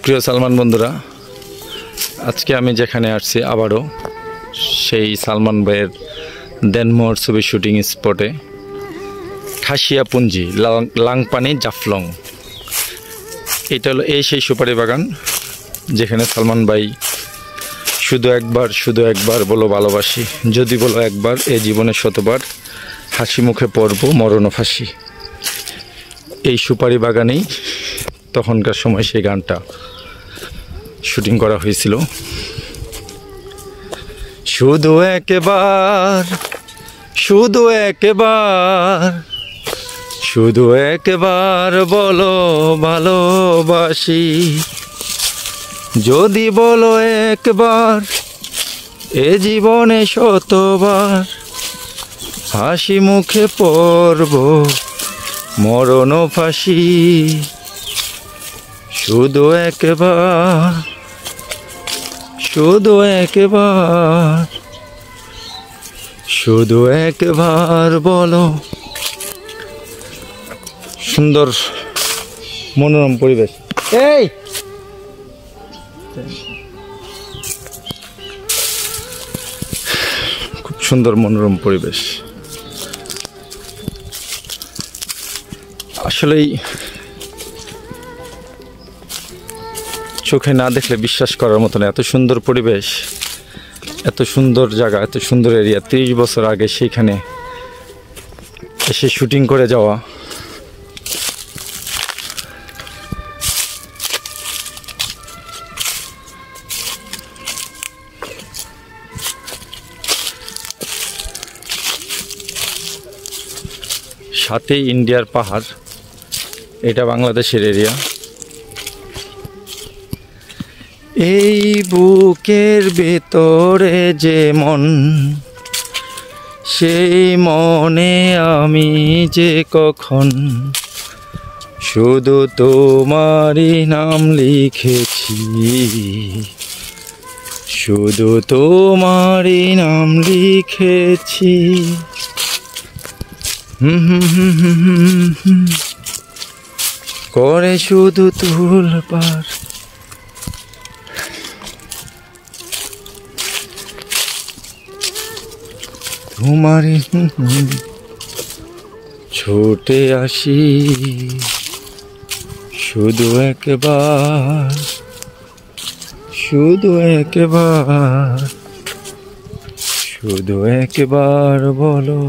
সুপ্রিয় সালমান বন্ধুরা, আজকে আমি যেখানে আসছি আবারও সেই সালমান ভাইয়ের দেনমোহর ছবি শুটিং স্পটে, খাসিয়াপুঞ্জি লাংপানি জাফলং। এটা হলো সেই সুপারি বাগান যেখানে সালমান ভাই শুধু একবার বলো ভালোবাসি, যদি বলো একবার এ জীবনে শতবার, হাসি মুখে পড়ব মরণ ফাঁসি। এই সুপারি বাগানেই তখনকার সময় সেই গানটা শুটিং করা হয়েছিল। শুধু একবার বলো ভালোবাসি, যদি বলো একবার এ জীবনে শতবার, হাসি মুখে পড়ব মরণ ফাঁসি। শুধু একবার বলো। সুন্দর মনোরম পরিবেশ, খুব সুন্দর মনোরম পরিবেশ। আসলেই চোখে না দেখলে বিশ্বাস করার মতো না, এত সুন্দর পরিবেশ, এত সুন্দর জায়গা, এত সুন্দর এরিয়া। 30 বছর আগে সেইখানে এসে শুটিং করে যাওয়া। সাথে ইন্ডিয়ার পাহাড়, এটা বাংলাদেশের এরিয়া। এই বুকের ভেতরে যে মন, সেই মনে আমি যে কখন শুধু তোমারই নাম লিখেছি, শুধু তোমারই নাম লিখেছি। করে শুধু তুলপার, তোমারই ছুটে আসি, শুধু একবার বলো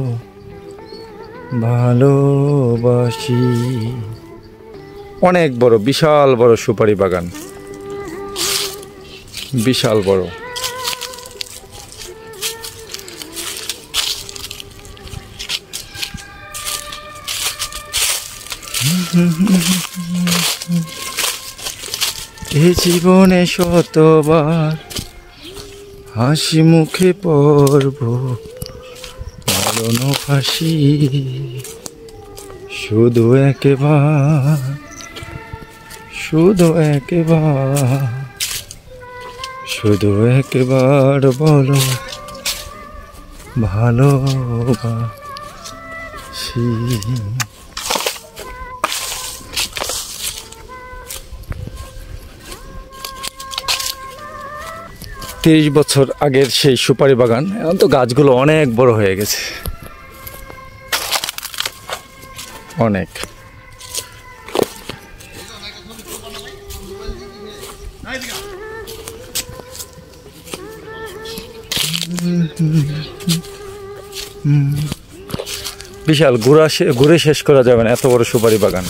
ভালোবাসি। অনেক বড়, বিশাল বড় সুপারি বাগান, বিশাল বড়। এ জীবনে শতবার, হাসি মুখে পড়ব মরণ ফাঁসি। শুধু একবার বলো ভালোবাসি। 30 বছর আগের সেই সুপারি বাগান, এখন তো গাছগুলো অনেক বড় হয়ে গেছে, অনেক। বিশাল, ঘুরে শেষ করা যাবে না এত বড় সুপারি বাগান।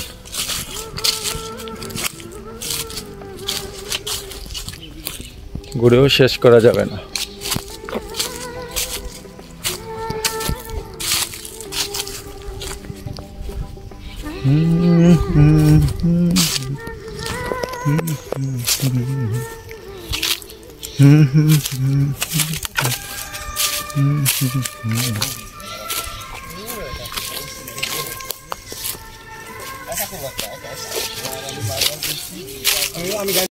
ঘুরেও শেষ করা যাবে না।